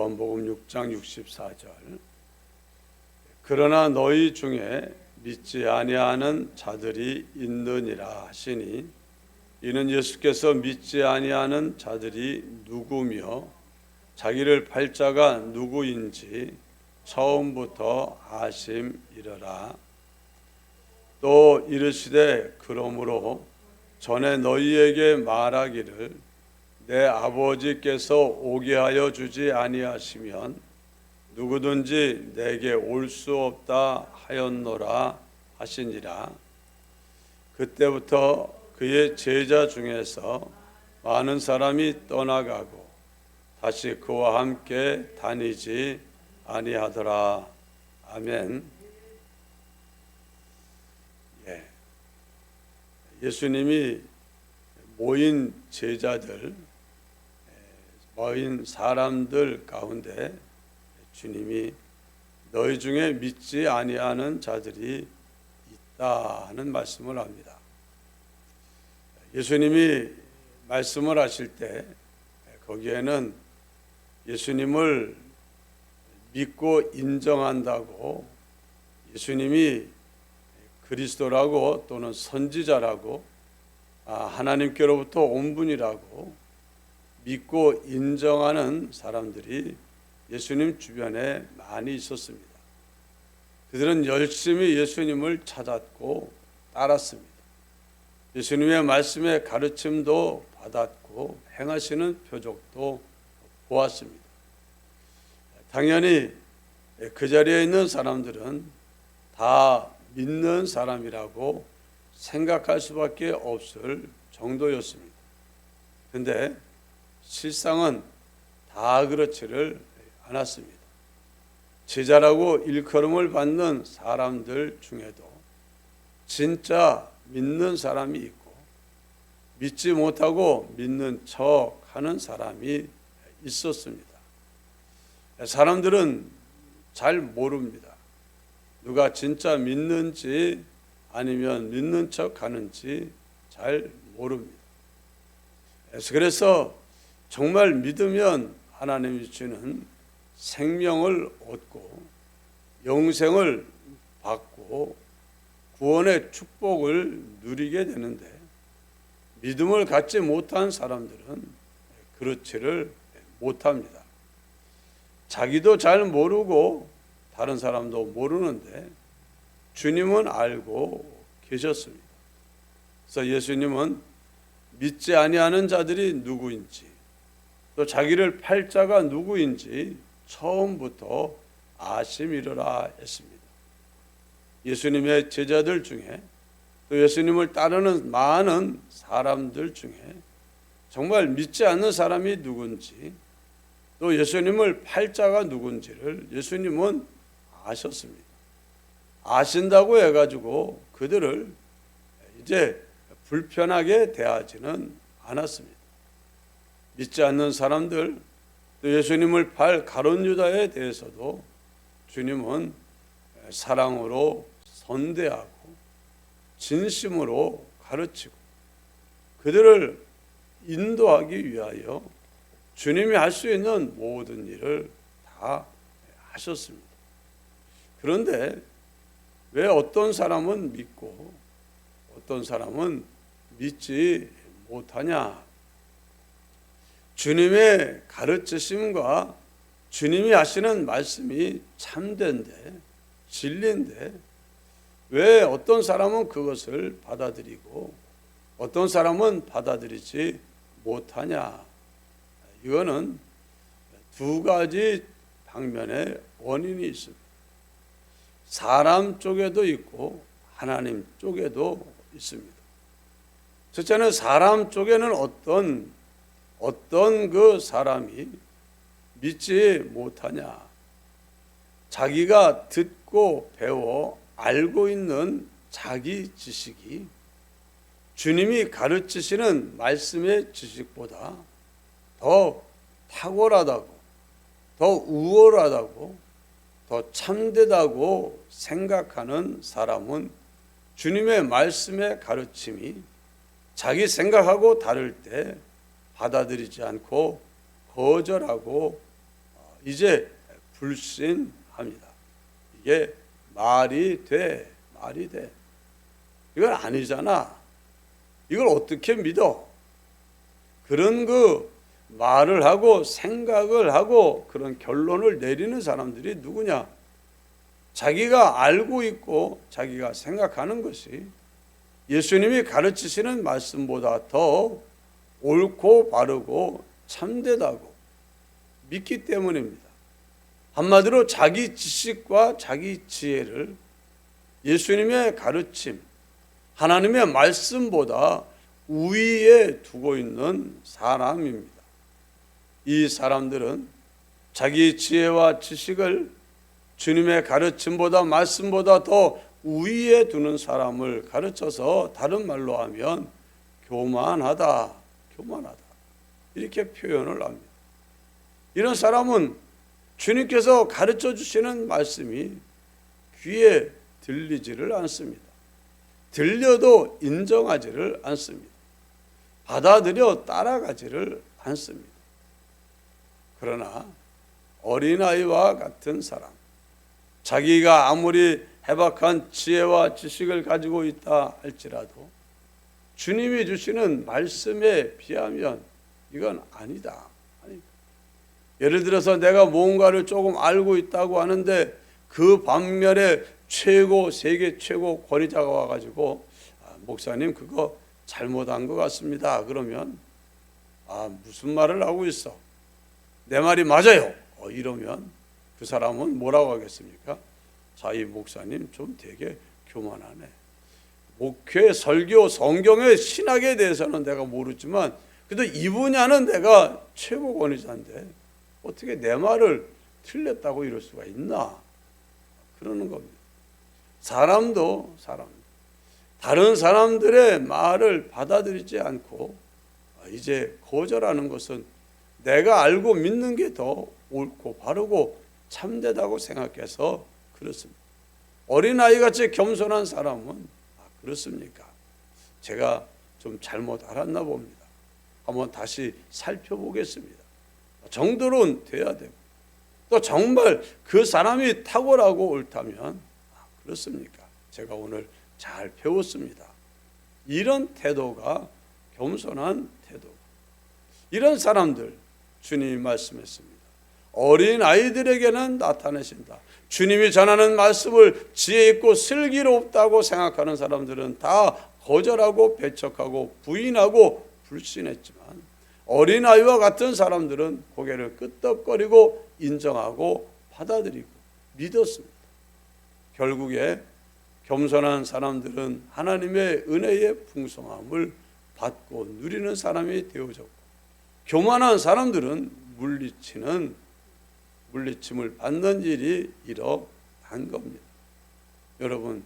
요한복음 6장 64절. 그러나 너희 중에 믿지 아니하는 자들이 있느니라 하시니, 이는 예수께서 믿지 아니하는 자들이 누구며 자기를 팔 자가 누구인지 처음부터 아심이러라. 또 이르시되, 그러므로 전에 너희에게 말하기를 내 아버지께서 오게 하여 주지 아니하시면 누구든지 내게 올 수 없다 하였노라 하시니라. 그때부터 그의 제자 중에서 많은 사람이 떠나가고 다시 그와 함께 다니지 아니하더라. 아멘. 예수님이 모인 제자들, 모인 사람들 가운데 주님이 너희 중에 믿지 아니하는 자들이 있다는 말씀을 합니다. 예수님이 말씀을 하실 때 거기에는 예수님을 믿고 인정한다고, 예수님이 그리스도라고 또는 선지자라고, 하나님께로부터 온 분이라고 믿고 인정하는 사람들이 예수님 주변에 많이 있었습니다. 그들은 열심히 예수님을 찾았고 따랐습니다. 예수님의 말씀의 가르침도 받았고 행하시는 표적도 보았습니다. 당연히 그 자리에 있는 사람들은 다 믿는 사람이라고 생각할 수밖에 없을 정도였습니다. 그런데 실상은 다 그렇지를 않았습니다. 제자라고 일컬음을 받는 사람들 중에도 진짜 믿는 사람이 있고 믿지 못하고 믿는 척 하는 사람이 있었습니다. 사람들은 잘 모릅니다. 누가 진짜 믿는지 아니면 믿는 척 하는지 잘 모릅니다. 그래서 정말 믿으면 하나님이 주는 생명을 얻고 영생을 받고 구원의 축복을 누리게 되는데, 믿음을 갖지 못한 사람들은 그렇지를 못합니다. 자기도 잘 모르고 다른 사람도 모르는데 주님은 알고 계셨습니다. 그래서 예수님은 믿지 아니하는 자들이 누구인지, 또 자기를 팔 자가 누구인지 처음부터 아심이러라 했습니다. 예수님의 제자들 중에, 또 예수님을 따르는 많은 사람들 중에 정말 믿지 않는 사람이 누군지, 또 예수님을 팔 자가 누군지를 예수님은 아셨습니다. 아신다고 해가지고 그들을 이제 불편하게 대하지는 않았습니다. 믿지 않는 사람들, 또 예수님을 팔 가룟 유다에 대해서도 주님은 사랑으로 선대하고 진심으로 가르치고 그들을 인도하기 위하여 주님이 할 수 있는 모든 일을 다 하셨습니다. 그런데 왜 어떤 사람은 믿고 어떤 사람은 믿지 못하냐? 주님의 가르치심과 주님이 하시는 말씀이 참된데, 진리인데 왜 어떤 사람은 그것을 받아들이고 어떤 사람은 받아들이지 못하냐? 이거는 두 가지 방면의 원인이 있습니다. 사람 쪽에도 있고 하나님 쪽에도 있습니다. 첫째는 사람 쪽에는 어떤 그 사람이 믿지 못하냐? 자기가 듣고 배워 알고 있는 자기 지식이 주님이 가르치시는 말씀의 지식보다 더 탁월하다고, 더 우월하다고, 더 참되다고 생각하는 사람은 주님의 말씀의 가르침이 자기 생각하고 다를 때 받아들이지 않고 거절하고 이제 불신합니다. 이게 말이 돼. 이건 아니잖아. 이걸 어떻게 믿어? 그런 말을 하고 생각을 하고 그런 결론을 내리는 사람들이 누구냐? 자기가 알고 있고 자기가 생각하는 것이 예수님이 가르치시는 말씀보다 더 옳고 바르고 참되다고 믿기 때문입니다. 한마디로 자기 지식과 자기 지혜를 예수님의 가르침, 하나님의 말씀보다 우위에 두고 있는 사람입니다. 이 사람들은 자기 지혜와 지식을 주님의 가르침보다 말씀보다 더 우위에 두는 사람을 가르쳐서 다른 말로 하면 교만하다 이렇게 표현을 합니다. 이런 사람은 주님께서 가르쳐 주시는 말씀이 귀에 들리지를 않습니다. 들려도 인정하지를 않습니다. 받아들여 따라가지를 않습니다. 그러나 어린아이와 같은 사람, 자기가 아무리 해박한 지혜와 지식을 가지고 있다 할지라도 주님이 주시는 말씀에 비하면 이건 아니다. 예를 들어서 내가 뭔가를 조금 알고 있다고 하는데 그 반면에 세계 최고 권위자가 와가지고 목사님 그거 잘못한 것 같습니다. 그러면 무슨 말을 하고 있어? 내 말이 맞아요. 이러면 그 사람은 뭐라고 하겠습니까? 자, 이 목사님 좀 되게 교만하네. 목회, 설교, 성경의 신학에 대해서는 내가 모르지만 그래도 이 분야는 내가 최고 권위자인데 어떻게 내 말을 틀렸다고 이럴 수가 있나? 그러는 겁니다. 사람도 다른 사람들의 말을 받아들이지 않고 이제 거절하는 것은 내가 알고 믿는 게 더 옳고 바르고 참되다고 생각해서 그렇습니다. 어린아이같이 겸손한 사람은 그렇습니까? 제가 좀 잘못 알았나 봅니다. 한번 다시 살펴보겠습니다. 정도는 돼야 되고 또 정말 그 사람이 탁월하고 옳다면 그렇습니까? 제가 오늘 잘 배웠습니다. 이런 태도가 겸손한 태도. 이런 사람들 주님이 말씀했습니다. 어린 아이들에게는 나타내신다. 주님이 전하는 말씀을 지혜 있고 슬기롭다고 생각하는 사람들은 다 거절하고 배척하고 부인하고 불신했지만 어린아이와 같은 사람들은 고개를 끄덕거리고 인정하고 받아들이고 믿었습니다. 결국에 겸손한 사람들은 하나님의 은혜의 풍성함을 받고 누리는 사람이 되어졌고 교만한 사람들은 물리침을 받는 일이 일어난 겁니다. 여러분,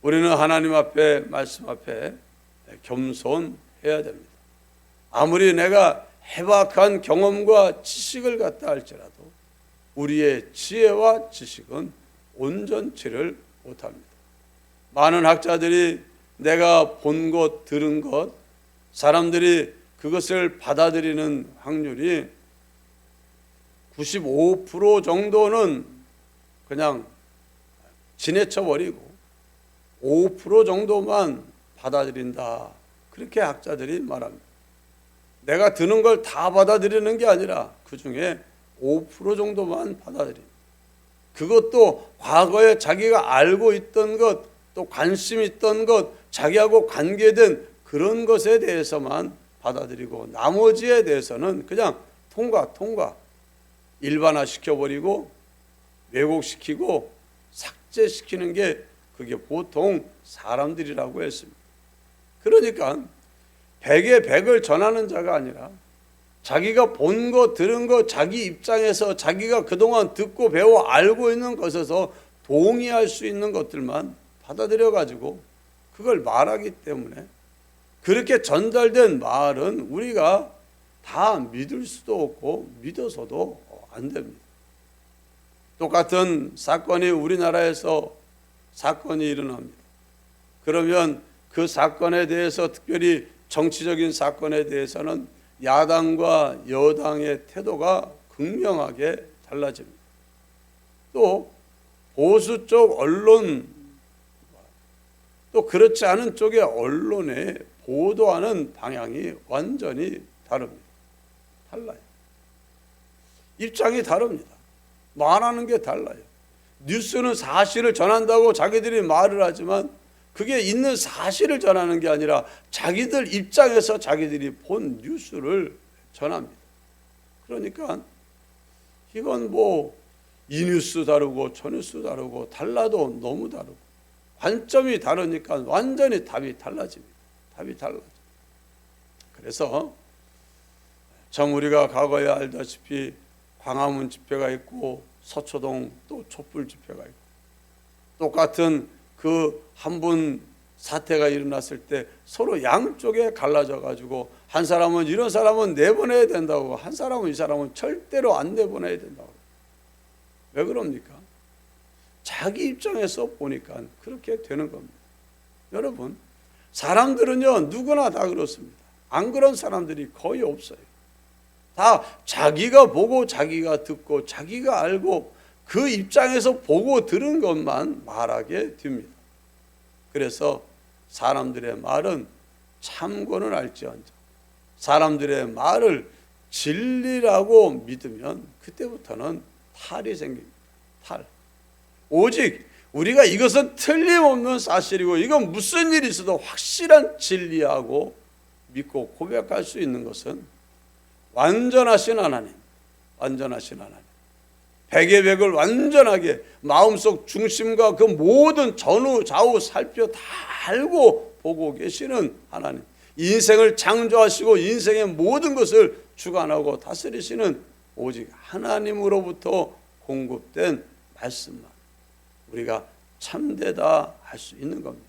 우리는 하나님 앞에 말씀 앞에 겸손해야 됩니다. 아무리 내가 해박한 경험과 지식을 갖다 할지라도 우리의 지혜와 지식은 온전치를 못합니다. 많은 학자들이 내가 본 것, 들은 것, 사람들이 그것을 받아들이는 확률이 95% 정도는 그냥 지내쳐버리고 5% 정도만 받아들인다. 그렇게 학자들이 말합니다. 내가 드는 걸 다 받아들이는 게 아니라 그 중에 5% 정도만 받아들입니다. 그것도 과거에 자기가 알고 있던 것, 또 관심 있던 것, 자기하고 관계된 그런 것에 대해서만 받아들이고 나머지에 대해서는 그냥 통과 일반화시켜버리고 왜곡시키고 삭제시키는 게 그게 보통 사람들이라고 했습니다. 그러니까 100에 100을 전하는 자가 아니라 자기가 본 거 들은 거 자기 입장에서 자기가 그동안 듣고 배워 알고 있는 것에서 동의할 수 있는 것들만 받아들여 가지고 그걸 말하기 때문에 그렇게 전달된 말은 우리가 다 믿을 수도 없고 믿어서도 안 됩니다. 똑같은 사건이 우리나라에서 사건이 일어납니다. 그러면 그 사건에 대해서 특별히 정치적인 사건에 대해서는 야당과 여당의 태도가 극명하게 달라집니다. 또 보수 쪽 언론, 또 그렇지 않은 쪽의 언론에 보도하는 방향이 완전히 다릅니다. 달라요. 입장이 다릅니다. 말하는 게 달라요. 뉴스는 사실을 전한다고 자기들이 말을 하지만 그게 있는 사실을 전하는 게 아니라 자기들 입장에서 자기들이 본 뉴스를 전합니다. 그러니까 이건 뭐 이 뉴스 다르고 저 뉴스 다르고 달라도 너무 다르고 관점이 다르니까 완전히 답이 달라집니다. 답이 달라져. 그래서 참 우리가 과거에 알다시피 광화문 집회가 있고 서초동 또 촛불 집회가 있고 똑같은 그 한 분 사태가 일어났을 때 서로 양쪽에 갈라져 가지고 한 사람은 이런 사람은 내보내야 된다고, 한 사람은 이 사람은 절대로 안 내보내야 된다고. 왜 그럽니까? 자기 입장에서 보니까 그렇게 되는 겁니다. 여러분, 사람들은요 누구나 다 그렇습니다. 안 그런 사람들이 거의 없어요. 다 자기가 보고 자기가 듣고 자기가 알고 그 입장에서 보고 들은 것만 말하게 됩니다. 그래서 사람들의 말은 참고는 알지언정 사람들의 말을 진리라고 믿으면 그때부터는 탈이 생깁니다. 탈. 오직 우리가 이것은 틀림없는 사실이고 이건 무슨 일이 있어도 확실한 진리하고 믿고 고백할 수 있는 것은 완전하신 하나님, 완전하신 하나님, 백의 백을 완전하게 마음속 중심과 그 모든 전후 좌우 살펴 다 알고 보고 계시는 하나님, 인생을 창조하시고 인생의 모든 것을 주관하고 다스리시는 오직 하나님으로부터 공급된 말씀만 우리가 참되다 할 수 있는 겁니다.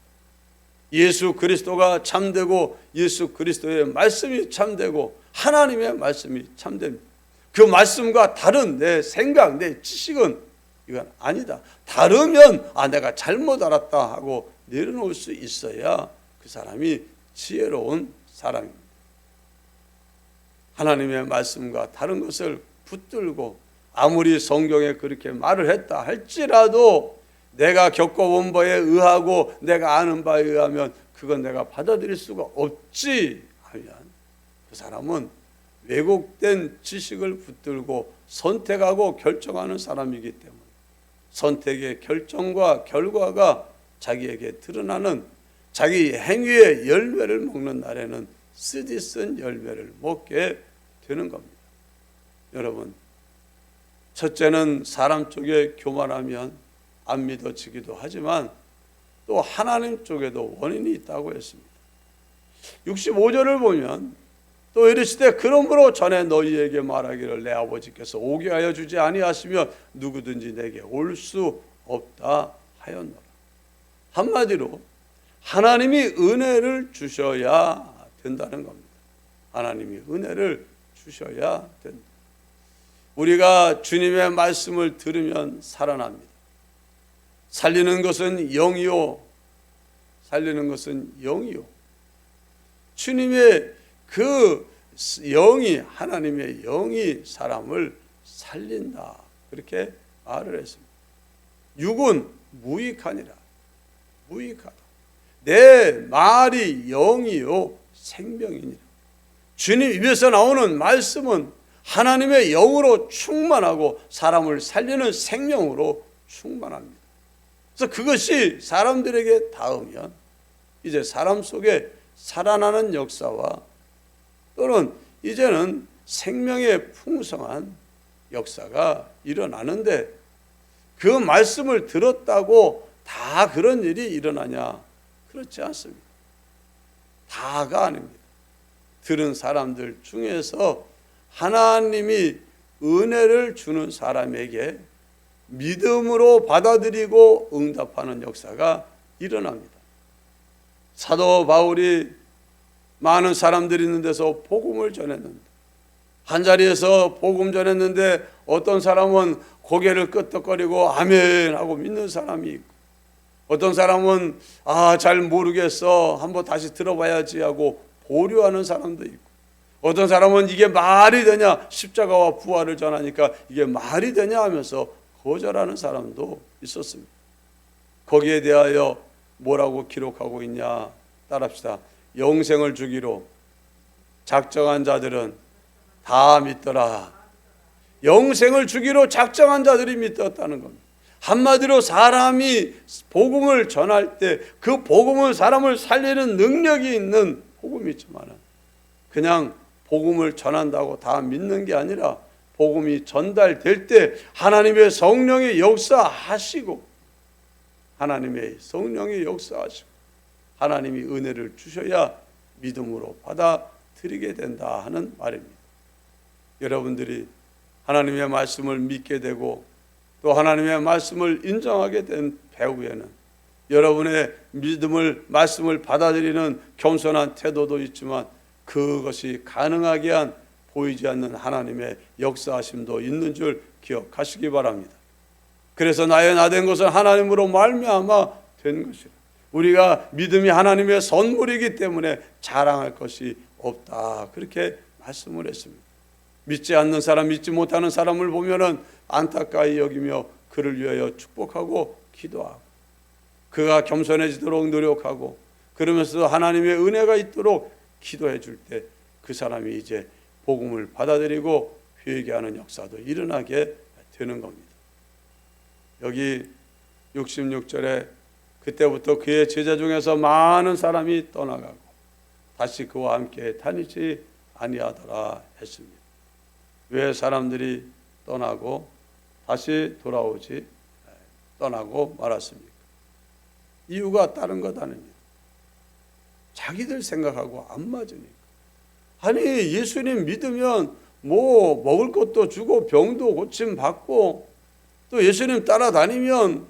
예수 그리스도가 참되고 예수 그리스도의 말씀이 참되고 하나님의 말씀이 참됩니다. 그 말씀과 다른 내 생각, 내 지식은 이건 아니다. 다르면 내가 잘못 알았다 하고 내려놓을 수 있어야 그 사람이 지혜로운 사람입니다. 하나님의 말씀과 다른 것을 붙들고 아무리 성경에 그렇게 말을 했다 할지라도 내가 겪어본 바에 의하고 내가 아는 바에 의하면 그건 내가 받아들일 수가 없지 하면 그 사람은 왜곡된 지식을 붙들고 선택하고 결정하는 사람이기 때문에 선택의 결정과 결과가 자기에게 드러나는 자기 행위의 열매를 먹는 날에는 쓰디쓴 열매를 먹게 되는 겁니다. 여러분, 첫째는 사람 쪽에 교만하면 안 믿어지기도 하지만 또 하나님 쪽에도 원인이 있다고 했습니다. 65절을 보면 또 이르시되 그러므로 전에 너희에게 말하기를 내 아버지께서 오게 하여 주지 아니하시면 누구든지 내게 올 수 없다 하였노라. 한마디로 하나님이 은혜를 주셔야 된다는 겁니다. 하나님이 은혜를 주셔야 된다. 우리가 주님의 말씀을 들으면 살아납니다. 살리는 것은 영이요, 살리는 것은 영이요. 주님의 그 영이, 하나님의 영이 사람을 살린다, 그렇게 말을 했습니다. 육은 무익하니라. 무익하다. 내 말이 영이요 생명이니라. 주님 입에서 나오는 말씀은 하나님의 영으로 충만하고 사람을 살리는 생명으로 충만합니다. 그래서 그것이 사람들에게 닿으면 이제 사람 속에 살아나는 역사와 또는 이제는 생명의 풍성한 역사가 일어나는데 그 말씀을 들었다고 다 그런 일이 일어나냐? 그렇지 않습니다. 다가 아닙니다. 들은 사람들 중에서 하나님이 은혜를 주는 사람에게 믿음으로 받아들이고 응답하는 역사가 일어납니다. 사도 바울이 많은 사람들이 있는 데서 복음을 전했는데 한자리에서 복음 전했는데 어떤 사람은 고개를 끄덕거리고 아멘 하고 믿는 사람이 있고 어떤 사람은 잘 모르겠어 한번 다시 들어봐야지 하고 보류하는 사람도 있고 어떤 사람은 이게 말이 되냐, 십자가와 부활을 전하니까 이게 말이 되냐 하면서 거절하는 사람도 있었습니다. 거기에 대하여 뭐라고 기록하고 있냐, 따라합시다. 영생을 주기로 작정한 자들은 다 믿더라. 영생을 주기로 작정한 자들이 믿었다는 겁니다. 한마디로 사람이 복음을 전할 때 그 복음은 사람을 살리는 능력이 있는 복음이지만 그냥 복음을 전한다고 다 믿는 게 아니라 복음이 전달될 때 하나님의 성령이 역사하시고 하나님의 성령이 역사하시고 하나님이 은혜를 주셔야 믿음으로 받아들이게 된다 하는 말입니다. 여러분들이 하나님의 말씀을 믿게 되고 또 하나님의 말씀을 인정하게 된 배후에는 여러분의 믿음을 말씀을 받아들이는 겸손한 태도도 있지만 그것이 가능하게 한 보이지 않는 하나님의 역사하심도 있는 줄 기억하시기 바랍니다. 그래서 나의 나 된 것은 하나님으로 말미암아 된 것이라. 우리가 믿음이 하나님의 선물이기 때문에 자랑할 것이 없다, 그렇게 말씀을 했습니다. 믿지 않는 사람, 믿지 못하는 사람을 보면은 안타까이 여기며 그를 위하여 축복하고 기도하고 그가 겸손해지도록 노력하고 그러면서도 하나님의 은혜가 있도록 기도해 줄 때 그 사람이 이제 복음을 받아들이고 회개하는 역사도 일어나게 되는 겁니다. 여기 66절에 그때부터 그의 제자 중에서 많은 사람이 떠나가고 다시 그와 함께 다니지 아니하더라 했습니다. 왜 사람들이 떠나고 다시 돌아오지 떠나고 말았습니까? 이유가 다른 것 아닙니다. 자기들 생각하고 안 맞으니까. 아니 예수님 믿으면 뭐 먹을 것도 주고 병도 고침 받고 또 예수님 따라다니면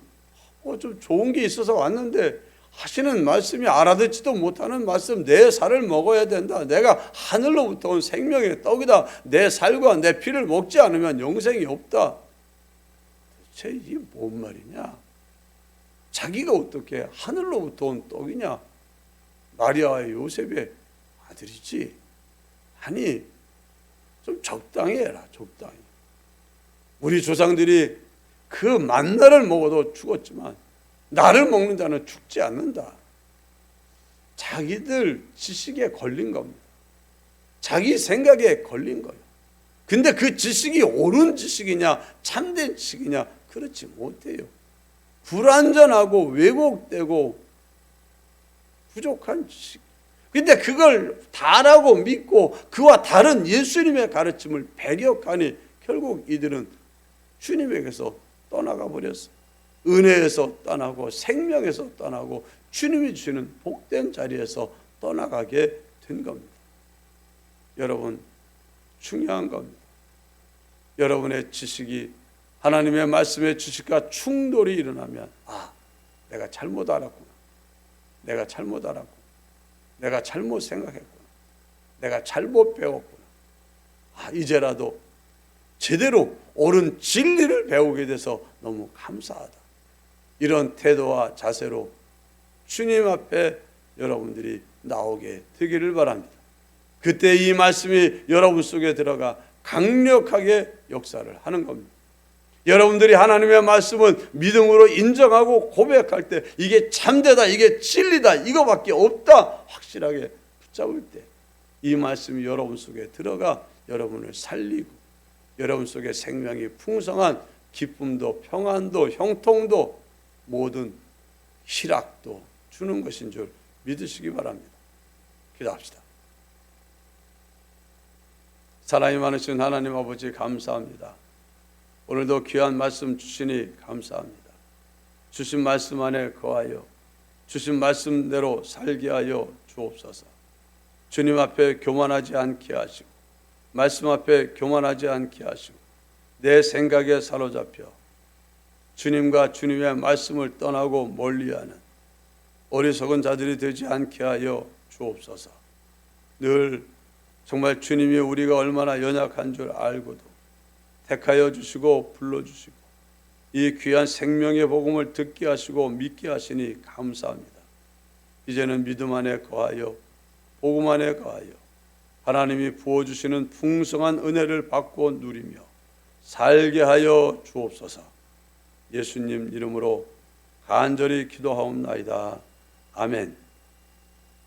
뭐 좀 좋은 게 있어서 왔는데 하시는 말씀이 알아듣지도 못하는 말씀, 내 살을 먹어야 된다, 내가 하늘로부터 온 생명의 떡이다, 내 살과 내 피를 먹지 않으면 영생이 없다. 대체 이게 뭔 말이냐? 자기가 어떻게 하늘로부터 온 떡이냐? 마리아와 요셉의 아들이지. 아니 좀 적당히 해라, 적당히. 우리 조상들이 그 만나를 먹어도 죽었지만 나를 먹는 자는 죽지 않는다. 자기들 지식에 걸린 겁니다. 자기 생각에 걸린 거예요. 근데 그 지식이 옳은 지식이냐 참된 지식이냐 그렇지 못해요. 불완전하고 왜곡되고 부족한 지식. 근데 그걸 다라고 믿고 그와 다른 예수님의 가르침을 배격하니 결국 이들은 주님에게서 떠나가 버렸어요. 은혜에서 떠나고 생명에서 떠나고 주님이 주시는 복된 자리에서 떠나가게 된 겁니다. 여러분, 중요한 겁니다. 여러분의 지식이 하나님의 말씀의 지식과 충돌이 일어나면 내가 잘못 알았구나, 내가 잘못 알았구나, 내가 잘못 생각했구나, 내가 잘못 배웠구나, 이제라도 제대로 옳은 진리를 배우게 돼서 너무 감사하다. 이런 태도와 자세로 주님 앞에 여러분들이 나오게 되기를 바랍니다. 그때 이 말씀이 여러분 속에 들어가 강력하게 역사를 하는 겁니다. 여러분들이 하나님의 말씀을 믿음으로 인정하고 고백할 때 이게 참되다, 이게 진리다, 이거밖에 없다 확실하게 붙잡을 때 이 말씀이 여러분 속에 들어가 여러분을 살리고 여러분 속에 생명이 풍성한 기쁨도 평안도 형통도 모든 희락도 주는 것인 줄 믿으시기 바랍니다. 기도합시다. 사랑이 많으신 하나님 아버지 감사합니다. 오늘도 귀한 말씀 주시니 감사합니다. 주신 말씀 안에 거하여 주신 말씀대로 살게 하여 주옵소서. 주님 앞에 교만하지 않게 하시고 말씀 앞에 교만하지 않게 하시고 내 생각에 사로잡혀 주님과 주님의 말씀을 떠나고 멀리하는 어리석은 자들이 되지 않게 하여 주옵소서. 늘 정말 주님이 우리가 얼마나 연약한 줄 알고도 택하여 주시고 불러주시고 이 귀한 생명의 복음을 듣게 하시고 믿게 하시니 감사합니다. 이제는 믿음 안에 거하여 복음 안에 거하여 하나님이 부어주시는 풍성한 은혜를 받고 누리며 살게 하여 주옵소서. 예수님 이름으로 간절히 기도하옵나이다. 아멘.